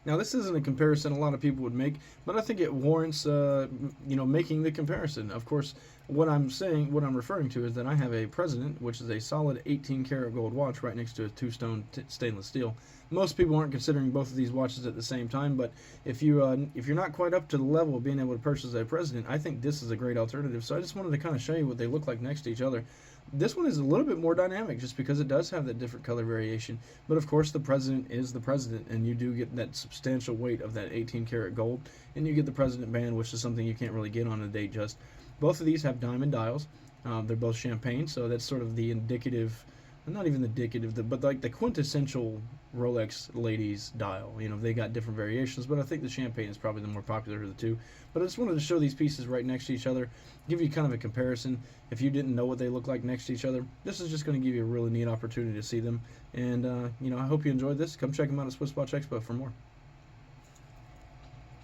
Now, this isn't a comparison a lot of people would make, but I think it warrants, making the comparison. Of course, what I'm referring to is that I have a President, which is a solid 18 karat gold watch, right next to a two-stone stainless steel. Most people aren't considering both of these watches at the same time, but if you're not quite up to the level of being able to purchase a President, I think this is a great alternative. So I just wanted to kind of show you what they look like next to each other. This one is a little bit more dynamic just because it does have that different color variation. But of course, the President is the President, and you do get that substantial weight of that 18 karat gold, and you get the President band, which is something you can't really get on a Datejust. Both of these have diamond dials. They're both champagne, so that's sort of the indicative, not even indicative, but like the quintessential Rolex ladies dial. They got different variations, but I think the champagne is probably the more popular of the two. But I just wanted to show these pieces right next to each other, give you kind of a comparison. If you didn't know what they look like next to each other, this is just going to give you a really neat opportunity to see them. And I hope you enjoyed this. Come check them out at SwissWatchExpo for more.